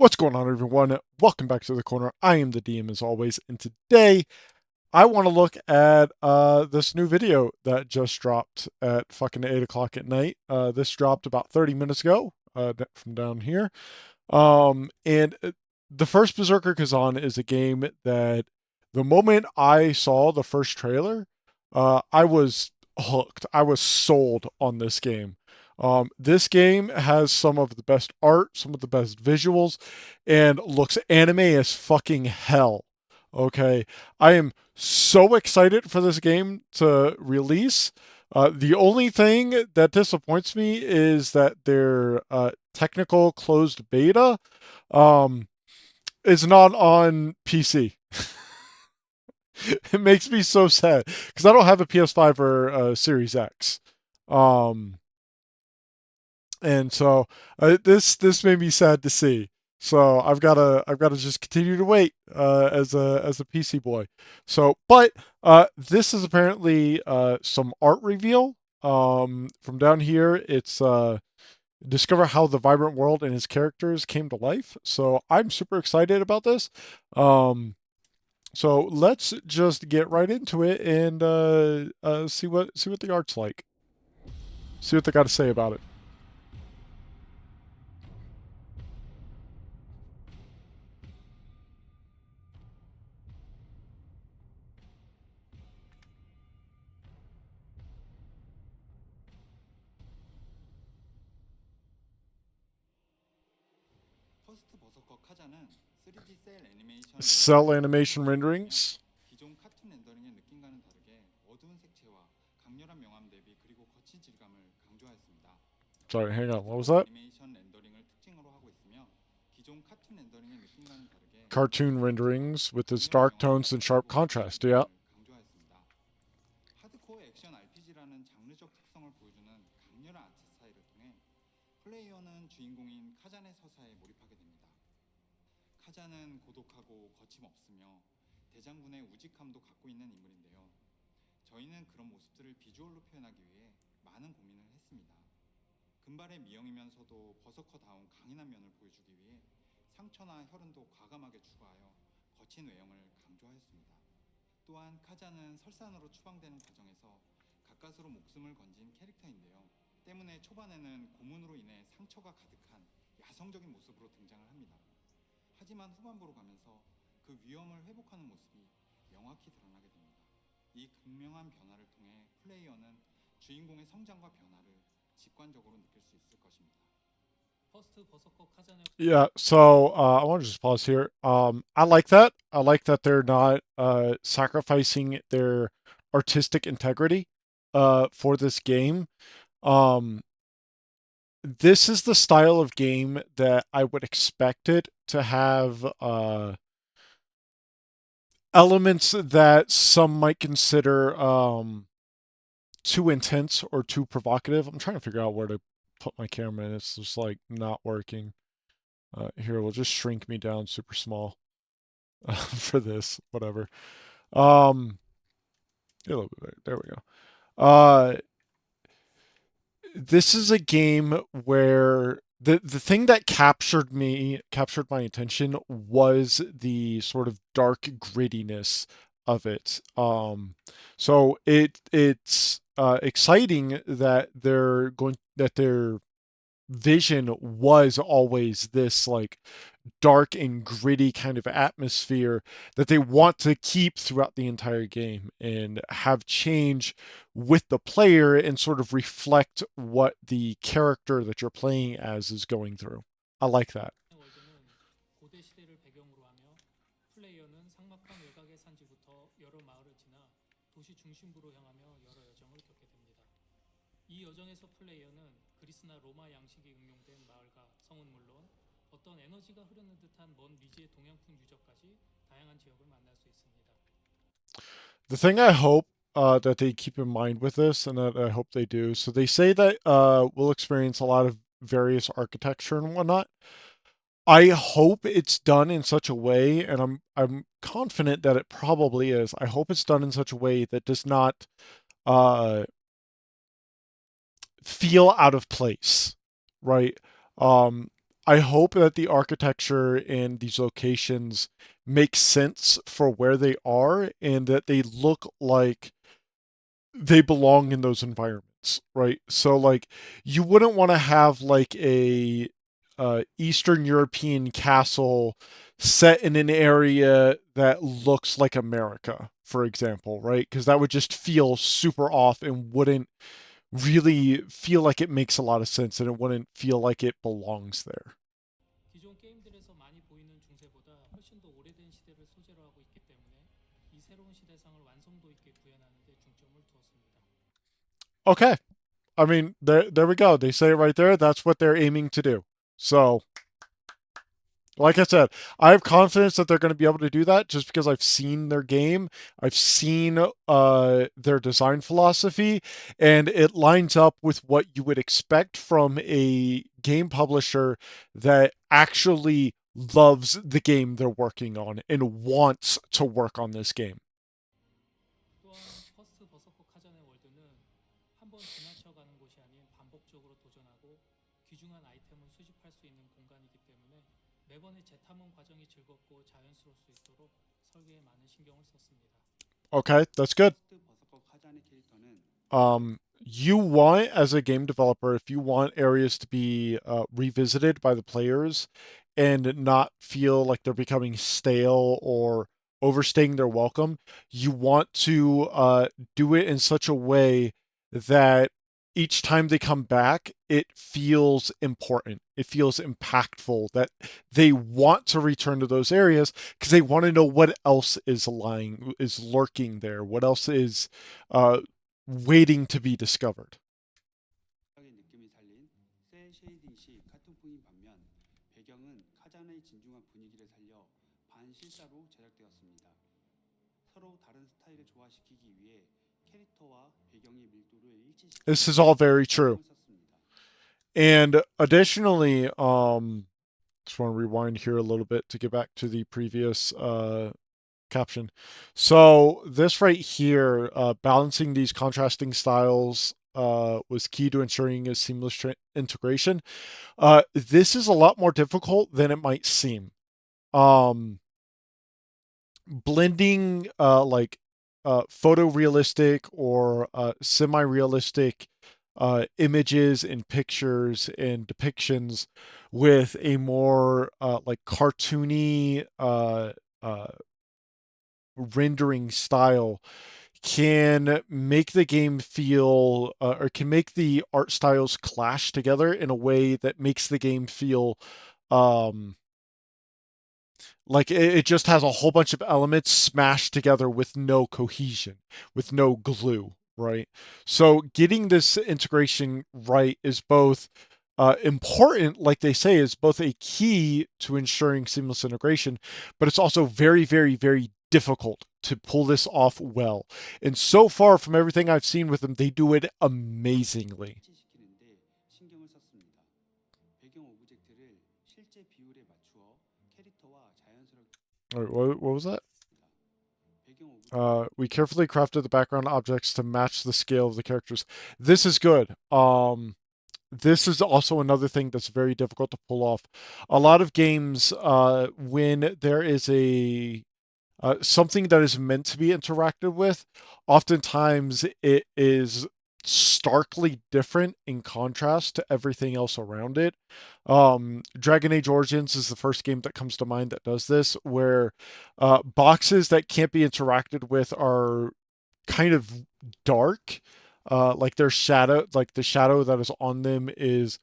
What's going on, everyone? Welcome back to the corner. I am the DM as always, and today I want to look at this new video that just dropped at fucking 8 o'clock at night. This dropped about 30 minutes ago from down here. And the first Berserker Kazan is a game that the moment I saw the first trailer, I was hooked. I was sold on this game. This game has some of the best art, some of the best visuals, and looks anime as fucking hell. Okay, I am so excited for this game to release. The only thing that disappoints me is that their technical closed beta um, is not on PC. It makes me so sad because I don't have a PS5 or a Series X. Um, and so this made me sad to see. So I've gotta just continue to wait as a PC boy. So, but this is apparently some art reveal from down here. It's discover how the vibrant world and his characters came to life. So I'm super excited about this. So let's just get right into it and see what the art's like. See what they got to say about it. 퍼스트 버서커 카자는 3D 셀 애니메이션 Cell 렌더링을 animation 적용하였으며 renderings. 기존 카툰 렌더링의 느낌과는 다르게 어두운 색채와 강렬한 명암 대비 그리고 거친 질감을 강조하였습니다. Sorry, hang on. What was 퍼스트 that? 애니메이션 렌더링을 특징으로 하고 있으며 기존 카툰 렌더링의 느낌과는 다르게 Cartoon 어두운 색채와 renderings with its 강렬한 dark 명암 tones and 대비 sharp 그리고 거친 contrast. Yeah. 질감을 강조하였습니다. 하드코어 액션 RPG라는 장르적 특성을 보여주는 강렬한 아트 스타일을 통해 플레이어는 주인공인 카잔의 서사에 몰입하게 됩니다. 카자는 고독하고 거침없으며 대장군의 우직함도 갖고 있는 인물인데요. 저희는 그런 모습들을 비주얼로 표현하기 위해 많은 고민을 했습니다. 금발의 미형이면서도 버서커다운 강인한 면을 보여주기 위해 상처나 혈흔도 과감하게 추가하여 거친 외형을 강조하였습니다. 또한 카자는 설산으로 추방되는 과정에서 가까스로 목숨을 건진 캐릭터인데요. 때문에 초반에는 고문으로 인해 상처가 가득한 야성적인 모습으로 등장을 합니다. 하지만 후반부로 가면서 그 위험을 회복하는 모습이 명확히 드러나게 됩니다. 이 극명한 변화를 통해 플레이어는 주인공의 성장과 변화를 직관적으로 느낄 수 있을 것입니다. 퍼스트 버서커 카잔의 Yeah. So I want to just pause here. I like that. I like that they're not sacrificing their artistic integrity for this game. Um, this is the style of game that I would expect it to have elements that some might consider too intense or too provocative. I'm trying to figure out where to put my camera and it's just like not working. Here, we'll just shrink me down super small for this, whatever. Um, a little bit there we go. This is a game where the thing that captured my attention was the sort of dark grittiness of it. So it's exciting that their vision was always this like dark and gritty kind of atmosphere that they want to keep throughout the entire game and have change with the player and sort of reflect what the character that you're playing as is going through. I like that. 월드는 고대 시대를 배경으로 하며 플레이어는 삭막한 외곽의 산지부터 여러 마을을 지나 도시 중심부로 향하며 여러 여정을 겪게 됩니다. 이 여정에서 플레이어는 그리스나 로마 양식이 응용된 마을과 성은 물론 어떤 에너지가 흐르는 듯한 먼 미지의 동양풍 유적까지 다양한 지역을 만날 수 있습니다. The thing I hope that they keep in mind with this, and that I hope they do, so they say that we'll experience a lot of various architecture and whatnot. I hope it's done in such a way, and I'm confident that it probably is. I hope it's done in such a way that does not uh, feel out of place, right? Um, I hope that the architecture in these locations makes sense for where they are and that they look like they belong in those environments, right? So like you wouldn't want to have like a Eastern European castle set in an area that looks like America, for example, right? Because that would just feel super off and wouldn't really feel like it makes a lot of sense and it wouldn't feel like it belongs there. 기존 게임들에서 많이 보이는 중세보다 훨씬 더 오래된 시대를 소재로 하고 있기 때문에 이 새로운 시대상을 완성도 있게 구현하는 데 중점을 두었습니다. Okay. I mean, there we go. They say it right there. That's what they're aiming to do. So, like I said, I have confidence that they're going to be able to do that just because I've seen their game, I've seen their design philosophy, and it lines up with what you would expect from a game publisher that actually loves the game they're working on and wants to work on this game. 또한 퍼스트 버서커 카잔의 월드는 한 번 지나쳐가는 곳이 아닌 반복적으로 도전하고 귀중한 아이템을 수집할 수 있는 공간이기 때문에 매번의 재탐험 과정이 즐겁고 자연스러울 수 있도록 설계에 많은 신경을 썼습니다. Okay, that's good. 퍼스트 버서커 카잔의 캐릭터는 You want, as a game developer, if you want areas to be revisited by the players and not feel like they're becoming stale or overstaying their welcome, you want to do it in such a way that each time they come back, it feels important. It feels impactful that they want to return to those areas because they want to know what else is lurking there, what else is waiting to be discovered. 느낌을 살린 셀 쉐이딩식 카툰풍인 반면 배경은 카잔의 진중한 분위기를 살려 반실사로 제작되었습니다. 서로 다른 스타일을 조화시키기 위해 캐릭터와 배경의 밀도를 일치시키는 This is all very true. 썼습니다. And additionally, just want to rewind here a little bit to get back to the previous caption. So this right here, balancing these contrasting styles was key to ensuring a seamless integration. This is a lot more difficult than it might seem. Blending like photorealistic or semi-realistic images and pictures and depictions with a more like cartoony rendering style can make the game feel or can make the art styles clash together in a way that makes the game feel like it just has a whole bunch of elements smashed together with no cohesion, with no glue, right? So getting this integration right is both important, like they say, is both a key to ensuring seamless integration, but it's also very, very, very difficult to pull this off well. And so far, from everything I've seen with them, they do it amazingly. 일치시키는데 신경을 썼습니다. 배경 오브젝트를 실제 비율에 맞추어 캐릭터와 자연스럽게 All right, what was that? 배경 오브젝트 We carefully crafted the background objects to match the scale of the characters. This is good. This is also another thing that's very difficult to pull off. A lot of games, when there is a something that is meant to be interacted with, oftentimes it is starkly different in contrast to everything else around it. Dragon Age Origins is the first game that comes to mind that does this, where boxes that can't be interacted with are kind of dark. Like their shadow, like the shadow that is on them is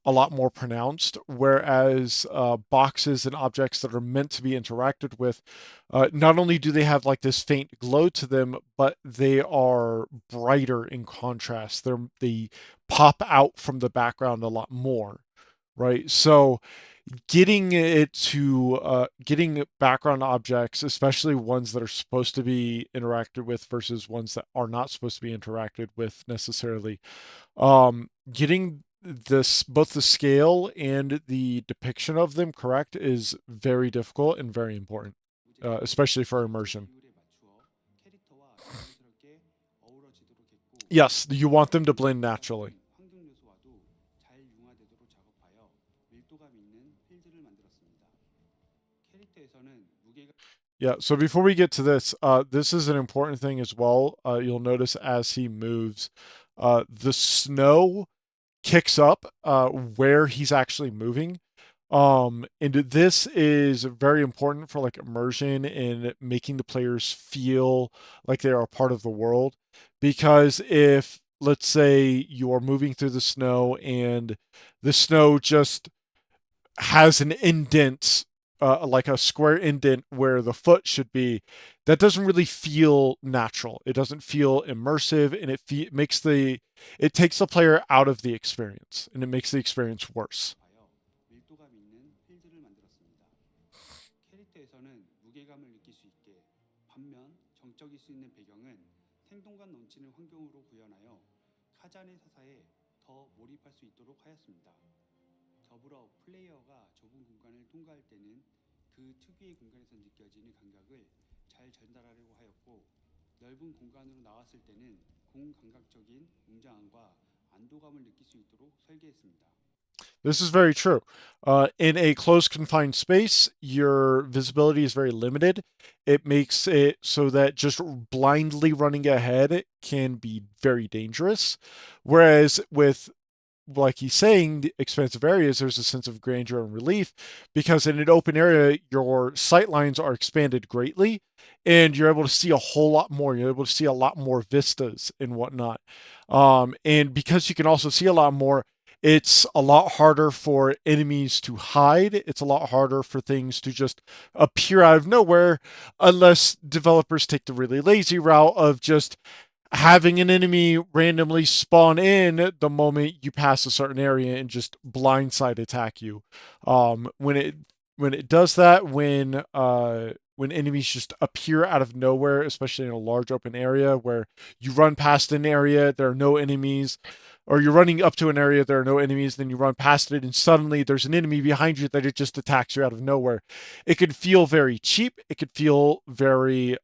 a lot more pronounced, whereas boxes and objects that are meant to be interacted with, not only do they have like this faint glow to them, but they are brighter in contrast. They pop out from the background a lot more, right? So getting background objects, especially ones that are supposed to be interacted with versus ones that are not supposed to be interacted with necessarily, getting this both the scale and the depiction of them correct is very difficult and very important, especially for immersion. 비율에 맞추어 캐릭터와 자연스럽게 어우러지도록 했고 Yes, you want them to blend naturally. 환경 요소와도 잘 융화되도록 작업하여 밀도감 있는 Yeah, so before we get to this, this is an important thing as well. You'll notice as he moves, the snow kicks up where he's actually moving. And this is very important for like immersion and making the players feel like they are a part of the world. Because if, let's say, you are moving through the snow and the snow just has an indent, like a square indent where the foot should be, that doesn't really feel natural. It doesn't feel immersive, and it takes the player out of the experience, and it makes the experience worse. 밀도감 있는 필드를 만들었습니다. 캐릭터에서는 무게감을 느낄 수 있게, 반면 정적일 수 있는 배경은 생동감 넘치는 환경으로 구현하여 카잔의 서사에 더 몰입할 수 있도록 하였습니다. 더불어 플레이어가 좁은 공간을 통과할 때는 그 특유의 공간에서 느껴지는 감각을 잘 전달하려고 하였고, 넓은 공간으로 나왔을 때는 공감각적인 웅장함과 안도감을 느낄 수 있도록 설계했습니다. This is very true. In a closed, confined space, your visibility is very limited. It makes it so that just blindly running ahead can be very dangerous. Whereas with, like he's saying, the expansive areas, there's a sense of grandeur and relief because in an open area, your sight lines are expanded greatly and you're able to see a whole lot more. You're able to see a lot more vistas and whatnot. And because you can also see a lot more, it's a lot harder for enemies to hide. It's a lot harder for things to just appear out of nowhere unless developers take the really lazy route of just having an enemy randomly spawn in the moment you pass a certain area and just blindside attack you. When it does that, when enemies just appear out of nowhere, especially in a large open area where you run past an area, there are no enemies, or you're running up to an area, there are no enemies, then you run past it, and suddenly there's an enemy behind you that it just attacks you out of nowhere. It could feel very cheap. It could feel very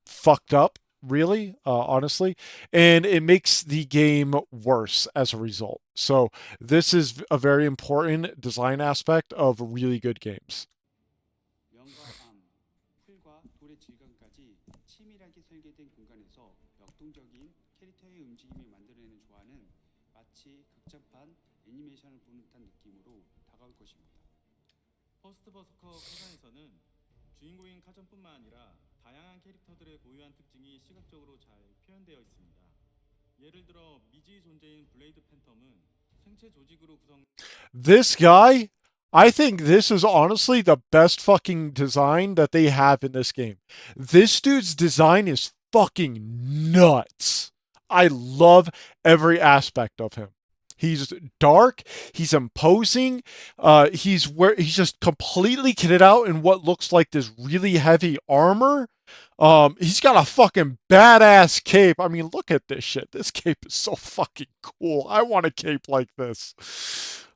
fucked up, really, honestly, and it makes the game worse as a result. So this is a very important design aspect of really good games. 명과 암, 풀과 돌의 질감까지 치밀하게 설계된 공간에서 역동적인 캐릭터의 움직임을 만들어내는 조화는 마치 극장판 애니메이션을 보는 듯한 느낌으로 다가올 것입니다. 퍼스트 버서커 카잔에서는 주인공인 카전뿐만 아니라 다양한 캐릭터들의 고유한 특징이 시각적으로 잘 표현되어 있습니다. 예를 들어 미지의 존재인 블레이드 팬텀은 생체 조직으로 구성. This guy, I think this is honestly the best fucking design that they have in this game. This dude's design is fucking nuts. I love every aspect of him. He's dark. He's imposing. He's just completely kitted out in what looks like this really heavy armor. He's got a fucking badass cape. I mean, look at this shit. This cape is so fucking cool. I want a cape like this.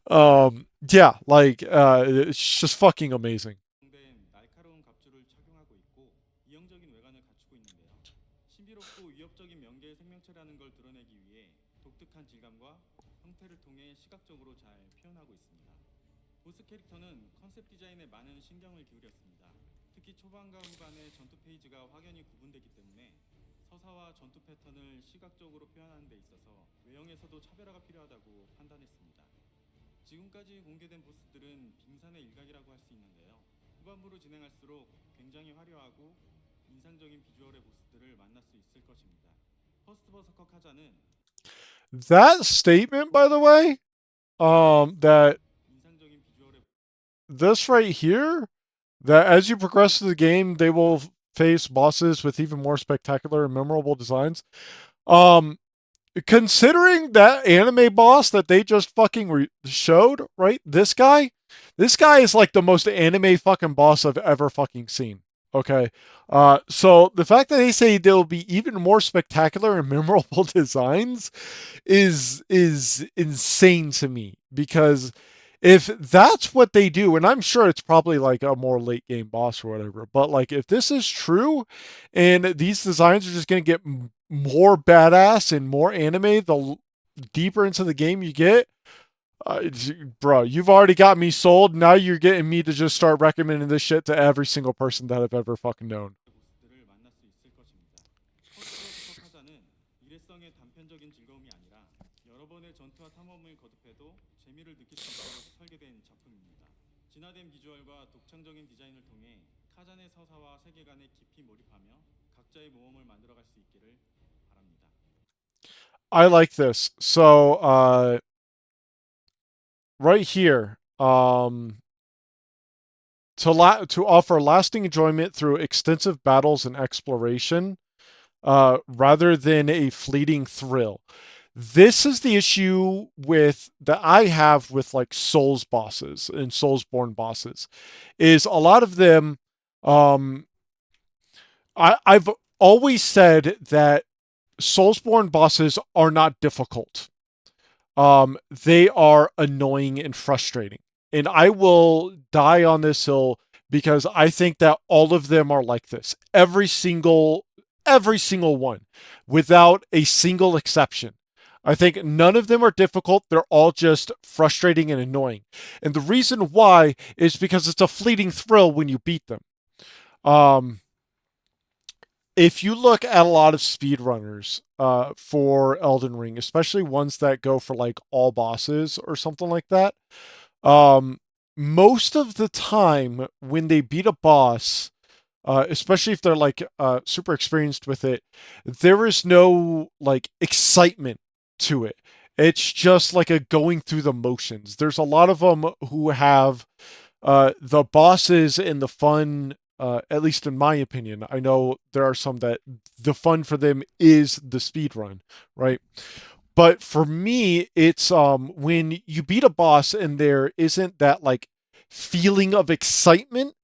Yeah, like it's just fucking amazing. 날카로운 갑주를 착용하고 있고 이형적인 외관을 갖추고 있는데요. 신비롭고 위협적인 명계의 생명체라는 걸 드러내기 위해 독특한 질감과 형태를 통해 시각적으로 잘 표현하고 있습니다. 보스 캐릭터는 컨셉 디자인에 많은 신경을 기울였습니다. 특히 초반과 후반의 전투 페이지가 확연히 구분되기 때문에 서사와 전투 패턴을 시각적으로 표현하는 데 있어서 외형에서도 차별화가 필요하다고 판단했습니다. 지금까지 공개된 보스들은 빙산의 일각이라고 할 수 있는데요. 후반부로 진행할수록 굉장히 화려하고 인상적인 비주얼의 보스들을 만날 수 있을 것입니다. 퍼스트 버서커 카자는 That statement, by the way, that 인상적인 비주얼의 this right here, that as you progress through the game, they will face bosses with even more spectacular and memorable designs. Considering that anime boss that they just fucking showed, right? This guy is like the most anime fucking boss I've ever fucking seen. Okay. So the fact that they say there'll be even more spectacular and memorable designs is insane to me because if that's what they do, and I'm sure it's probably like a more late game boss or whatever, but like if this is true and these designs are just going to get more badass and more anime the deeper into the game you get, Bro, you've already got me sold. Now you're getting me to just start recommending this shit to every single person that I've ever fucking known. 보스들을 만날 수 있을 것입니다. 퍼스트 타자는 일회성의 단편적인 즐거움이 아니라 여러 번의 전투와 탐험을 거듭해도 재미를 느낄 수 있도록 설계된 작품입니다. 진화된 비주얼과 독창적인 디자인을 통해 카잔의 서사와 세계관에 깊이 몰입하며 각자의 모험을 만들어갈 수 있기를 바랍니다. I like this. So, right here, to offer lasting enjoyment through extensive battles and exploration, rather than a fleeting thrill. This is the issue with that I have with like Souls bosses and Soulsborne bosses, is a lot of them. I've always said that Soulsborne bosses are not difficult. They are annoying and frustrating. And I will die on this hill because I think that all of them are like this. Every single one, without a single exception. I think none of them are difficult. They're all just frustrating and annoying. And the reason why is because it's a fleeting thrill when you beat them. If you look at a lot of speedrunners for Elden Ring, especially ones that go for like all bosses or something like that, most of the time when they beat a boss, especially if they're like super experienced with it, there is no like excitement to it. It's just like a going through the motions. There's a lot of them who have the bosses and the fun, at least in my opinion. I know there are some that the fun for them is the speed run, right? But for me, it's when you beat a boss and there isn't that like feeling of excitement,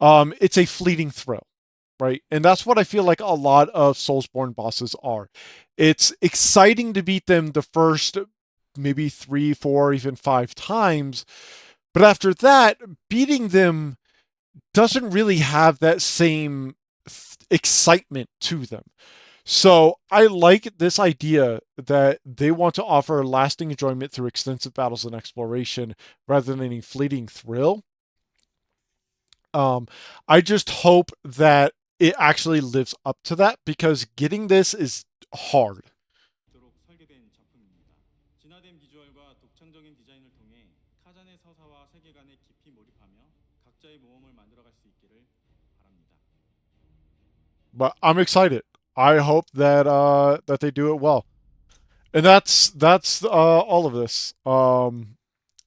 it's a fleeting thrill, right? And that's what I feel like a lot of Soulsborne bosses are. It's exciting to beat them the first maybe 3, 4, even 5 times, but after that, beating them doesn't really have that same excitement to them. So I like this idea that they want to offer lasting enjoyment through extensive battles and exploration rather than any fleeting thrill. I just hope that it actually lives up to that because getting this is hard. 도록 설계된 작품입니다. 진화된 비주얼과 독창적인 디자인을 통해 카잔의 서사와 세계관에 깊이 몰입하며 각자의 모험을 만들어갈 수 있기를 바랍니다. But I'm excited. I hope that that they do it well. And that's all of this. I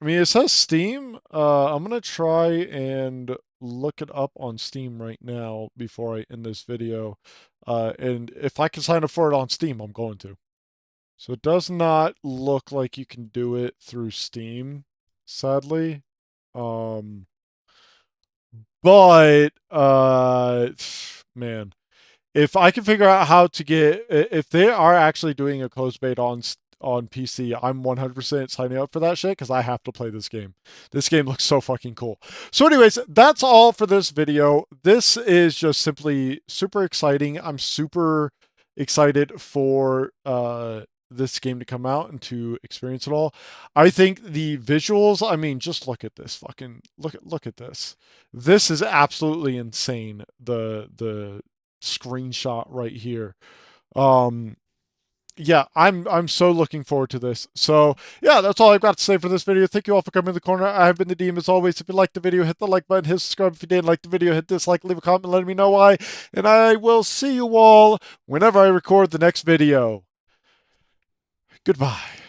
mean, it says Steam. I'm gonna try and look it up on Steam right now before I end this video. And if I can sign up for it on Steam, I'm going to. So it does not look like you can do it through Steam, sadly. But man, if I can figure out how to get, if they are actually doing a closed beta on PC, I'm 100% signing up for that shit because I have to play this game. This game looks so fucking cool. So anyways, that's all for this video. This is just simply super exciting. I'm super excited for this game to come out and to experience it all. I think the visuals, I mean, just look at this fucking look at this. This is absolutely insane. The screenshot right here. Yeah, I'm so looking forward to this. So yeah, that's all I've got to say for this video. Thank you all for coming to the corner. I have been the DM as always. If you liked the video, hit the like button, hit subscribe if you didn't like the video, hit dislike, leave a comment, let me know why. And I will see you all whenever I record the next video. Goodbye.